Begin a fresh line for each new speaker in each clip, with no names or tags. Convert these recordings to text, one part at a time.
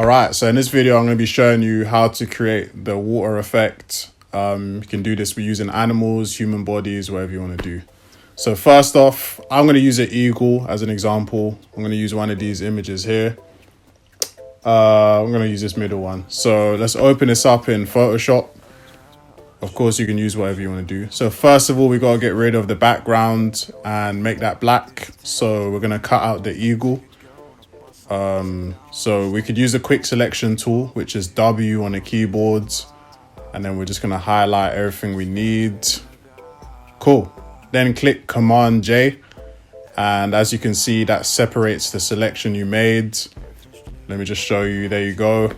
Alright, so in this video I'm going to be showing you how to create the water effect. You can do this with using animals, human bodies, whatever you want to do. So first off, I'm going to use an eagle as an example. I'm going to use one of these images here. I'm going to use this middle one. So let's open this up in Photoshop. Of course, you can use whatever you want to do. So first of all, we got to get rid of the background and make that black. So we're going to cut out the eagle. So we could use the quick selection tool, which is W on the keyboard. And then we're just going to highlight everything we need. Cool. Then click Command J. And as you can see, that separates the selection you made. Let me just show you. There you go.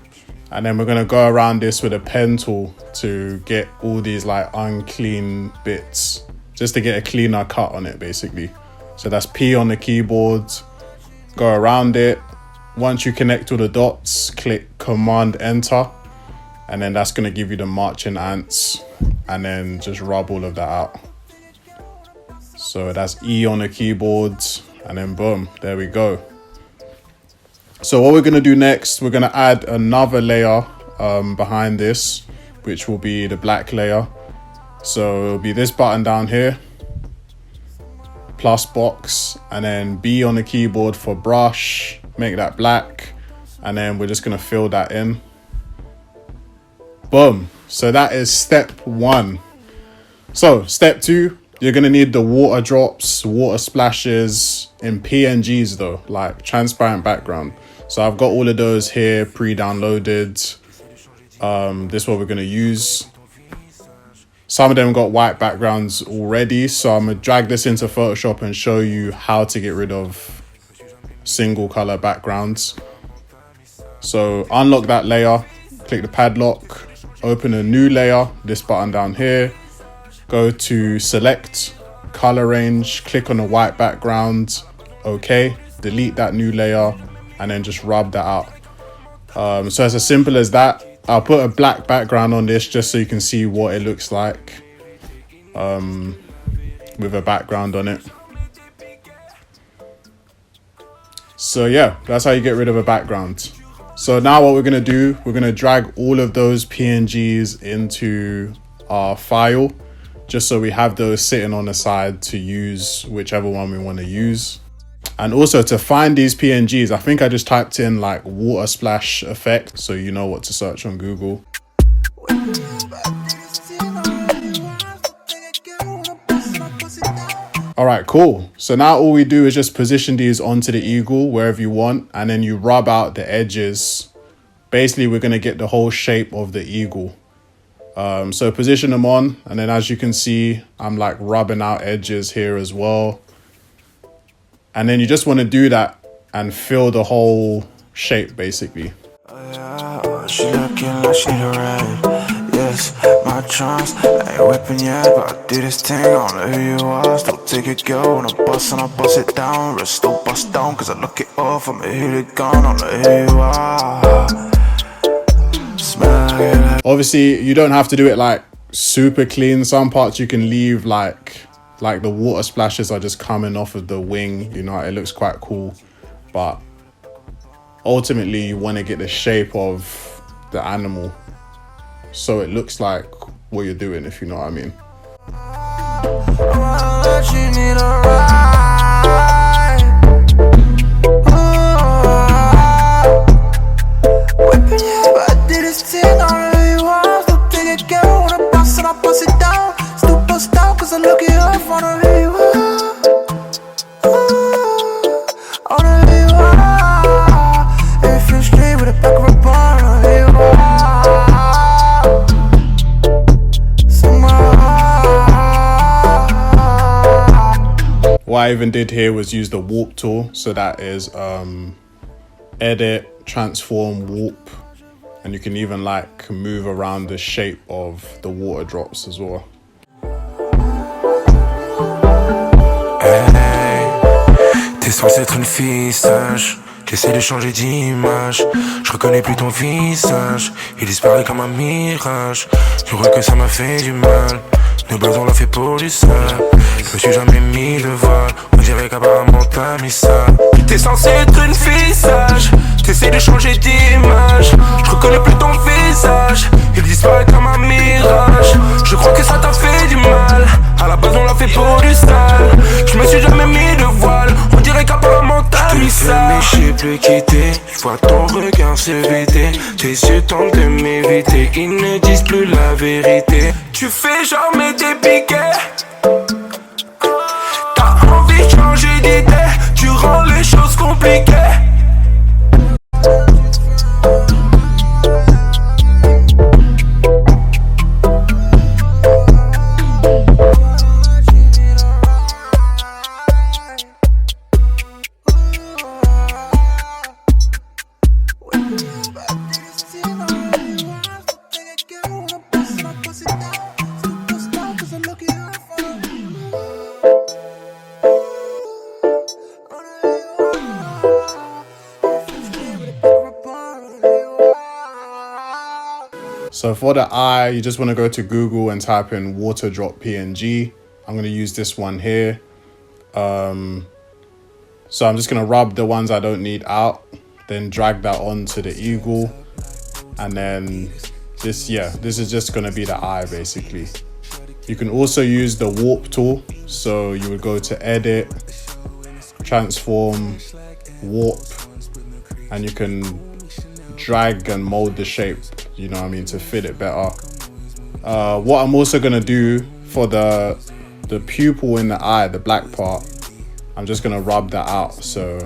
And then we're going to go around this with a pen tool to get all these like unclean bits, just to get a cleaner cut on it basically. So that's P on the keyboard. Go around it. Once you connect all the dots, click Command Enter. And then that's going to give you the marching ants. And then just rub all of that out. So that's E on the keyboard. And then boom, there we go. So what we're going to do next, we're going to add another layer behind this, which will be the black layer. So it'll be this button down here, plus box, and then B on the keyboard for brush, make that black, and then we're just going to fill that in. Boom. So that is step one. So step two, you're going to need the water drops, water splashes in PNGs though, like transparent background. So I've got all of those here pre-downloaded. This is what we're going to use. Some of them got white backgrounds already. So I'm going to drag this into Photoshop and show you how to get rid of single color backgrounds. So unlock that layer, click the padlock, open a new layer, this button down here. Go to select, color range, click on the white background. Okay, delete that new layer. And then just rub that out. So it's as simple as that. I'll put a black background on this just so you can see what it looks like with a background on it. So yeah, that's how you get rid of a background. So now what we're going to do, we're going to drag all of those PNGs into our file, just so we have those sitting on the side to use whichever one we want to use. And also to find these PNGs, I think I just typed in like water splash effect, so you know what to search on Google. All right, cool. So now all we do is just position these onto the eagle wherever you want, and then you rub out the edges. Basically, we're going to get the whole shape of the eagle. So position them on, and then as you can see, I'm like rubbing out edges here as well. And then you just want to do that and fill the whole shape basically. She looking like she the red. Yes, my trance ain't whipping yet, but I do this thing. I don't know who you are, still take it go. When I bust and I bust it down, rest still bust down, cause I look it off, I'm a hooligan, I don't know who you are. Smell like. Obviously, you don't have to do it like super clean. Some parts you can leave like the water splashes are just coming off of the wing, you know, it looks quite cool. But ultimately you want to get the shape of the animal so it looks like what you're doing, if you know what I mean. What I even did here was use the warp tool. So that is edit, transform, warp. And you can even like move around the shape of the water drops as well.
Hey, t'es censé être une fille sage. J'essaie de changer d'image. Je reconnais plus ton visage. Il disparaît comme un mirage. Je crois que ça m'a fait du mal. Nos bases on l'a fait pour du sale. Je me suis jamais mis de voile. On dirait qu'apparemment t'as mis ça. T'es censé être une fille sage. T'essaies de changer d'image, je reconnais plus ton visage. Il disparaît comme un mirage. Je crois que ça t'a fait du mal. À la base on l'a fait pour du sale. Je me suis jamais mis de voile. On dirait qu'apparemment t'as mis ça. Mais je sais plus quitter. Je vois ton regard se vider. Tes yeux tentent de m'éviter. Ils ne disent plus la vérité. Tu fais jamais des piquets. T'as envie de changer d'idée. Tu rends les choses compliquées.
So for the eye, you just want to go to Google and type in water drop PNG. I'm going to use this one here. So I'm just going to rub the ones I don't need out, then drag that onto the eagle. And then this is just going to be the eye basically. You can also use the warp tool. So you would go to edit, transform, warp, and you can drag and mold the shape, you know what I mean, to fit it better. What I'm also gonna do for the pupil in the eye, the black part, I'm just gonna rub that out so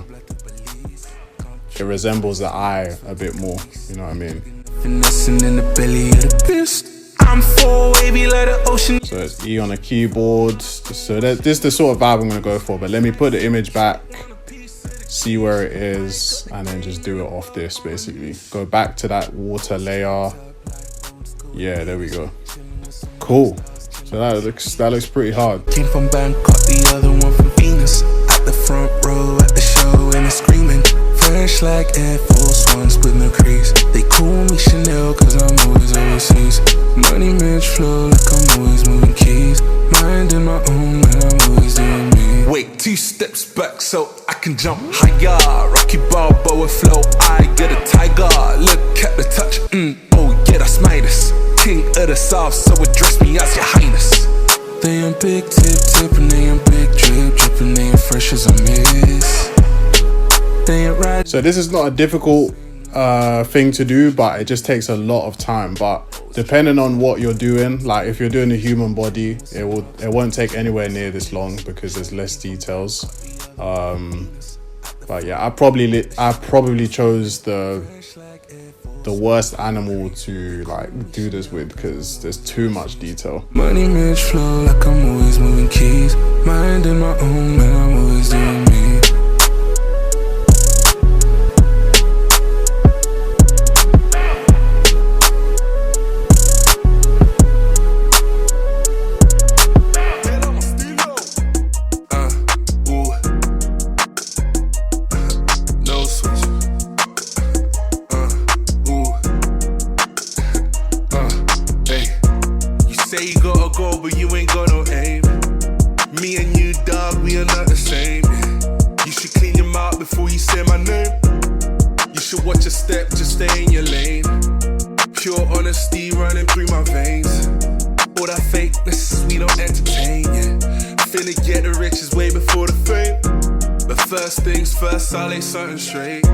it resembles the eye a bit more, you know what I mean.
Finessing in the belly of the beast. I'm full wavy like the ocean.
So it's E on a keyboard. So this is the sort of vibe I'm gonna go for, but let me put the image back, see where it is, and then just do it off this basically. Go back to that water layer. Yeah, there we go. Cool. So that looks pretty hard.
Came from Bangkok, the other one from Venus. At the front row, at the show, and it's screaming. Fresh like Air Force Ones with no crease. They call me Chanel cause I'm always overseas. Money match flow like I'm always moving keys. Minding my own when I'm always doing me. Wait, 2 steps back so I can jump higher. Rocky Balboa flow, I get a tiger. Look at the touch, oh yeah, that's Midas. King of the South, so address me as your highness. They ain't big tip and they ain't big drip and they ain't fresh as a miss. They ain't right.
So this is not a difficult thing to do, but it just takes a lot of time. But depending on what you're doing, like if you're doing a human body, it won't take anywhere near this long because there's less details. But yeah, I probably chose the worst animal to like do this with because there's too much detail.
Money match flow like I'm always moving keys. Minding my own when I'm always doing me. Say you gotta go, but you ain't got no aim. Me and you, dog, we are not the same. You should clean your mouth before you say my name. You should watch your step, just stay in your lane. Pure honesty running through my veins. All that fakeness we don't entertain, yeah. Finna get the riches way before the fame. But first things first, I'll lay something straight.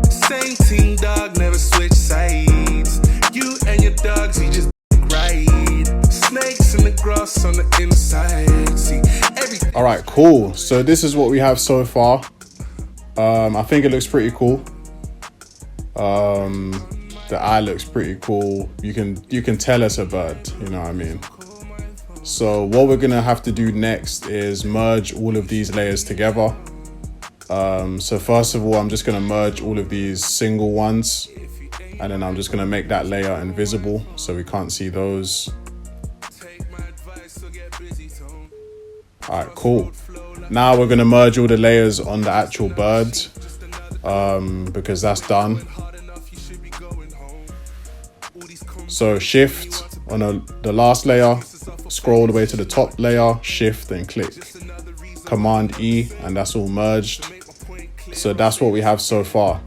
Same team, dog, never switch sides. You and your dogs, you just right. Snakes in the grass on the inside. See everything.
All right, cool. So this is what we have so far. I think it looks pretty cool. The eye looks pretty cool. You can tell it's a bird, you know what I mean? So what we're gonna have to do next is merge all of these layers together. So first of all, I'm just gonna merge all of these single ones, and then I'm just gonna make that layer invisible so we can't see those. All right, cool. Now we're gonna merge all the layers on the actual bird because that's done. So shift on the last layer, scroll all the way to the top layer, shift and click. Command E, and that's all merged. So that's what we have so far.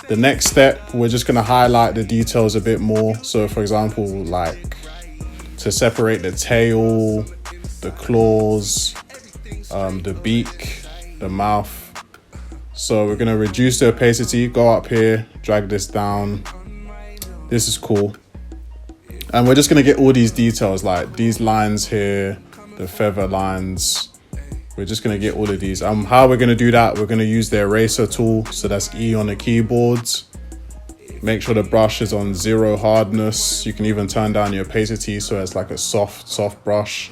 The next step, we're just going to highlight the details a bit more. So for example, like to separate the tail, the claws, the beak, the mouth. So we're going to reduce the opacity, go up here, drag this down. This is cool. And we're just going to get all these details, like these lines here, the feather lines. We're just going to get all of these. How we're going to do that, we're going to use the eraser tool. So that's E on the keyboards. Make sure the brush is on 0 hardness. You can even turn down your opacity so it's like a soft brush.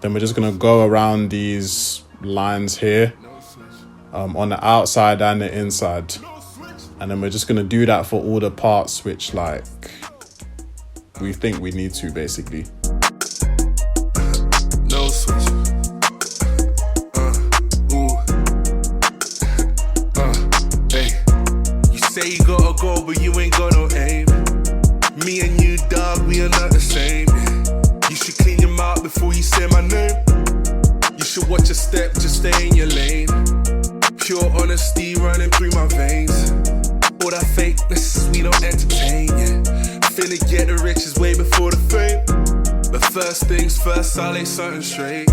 Then we're just going to go around these lines here on the outside and the inside. And then we're just going to do that for all the parts which like we think we need to, basically.
No switch. Hey. You say you gotta go, but you ain't got no aim. Me and you, dog, we are not the same. You should clean your mouth before you say my name. You should watch your step, just stay in your lane. Pure honesty running through my veins. All that fakeness we don't entertain, yeah. Finna get the riches way before the fame. But first things first, I'll lay something straight.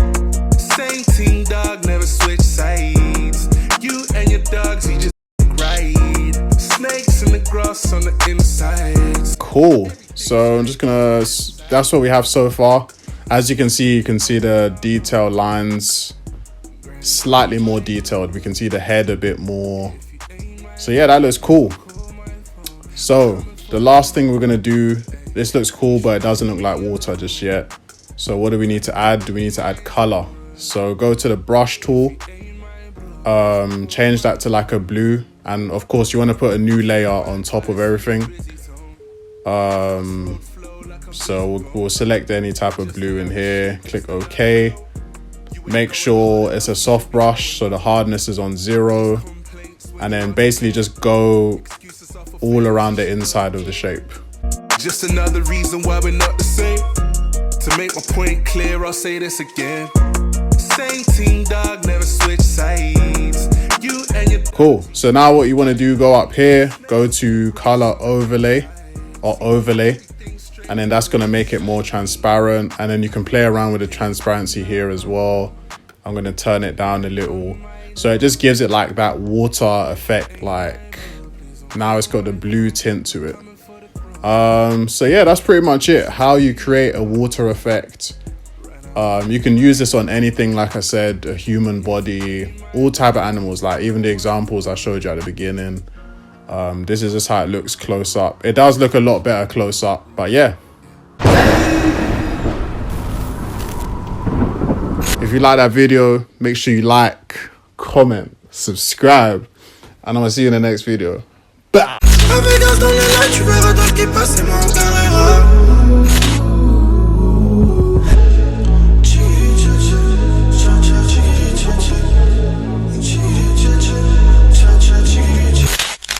Same team, dog, never switch sides. You and your dogs, you just ride. Snakes in the grass on the inside.
Cool. So I'm just gonna, that's what we have so far. As you can see the detailed lines slightly more detailed. We can see the head a bit more. So yeah, that looks cool. So the last thing we're gonna do, this looks cool, but it doesn't look like water just yet. So what do we need to add? We need to add color. So go to the brush tool, change that to like a blue. And of course you want to put a new layer on top of everything. So we'll select any type of blue in here, click OK. Make sure it's a soft brush, so the hardness is on 0. And then basically just go all around the inside of the shape.
Just another reason why we're not the same. To make my point clear, I'll say this again. Same team, dog, never switch sides. You and your...
Cool. So now what you want to do, go up here, go to color overlay or overlay. And then that's going to make it more transparent. And then you can play around with the transparency here as well. I'm going to turn it down a little. So it just gives it like that water effect. Like now it's got the blue tint to it. So yeah, that's pretty much it. How you create a water effect. You can use this on anything, like I said, a human body, all type of animals, like even the examples I showed you at the beginning. This is just how it looks close up. It does look a lot better close up, but yeah. If you like that video, make sure you like, comment, subscribe, and I'm gonna see you in the next video. Bye.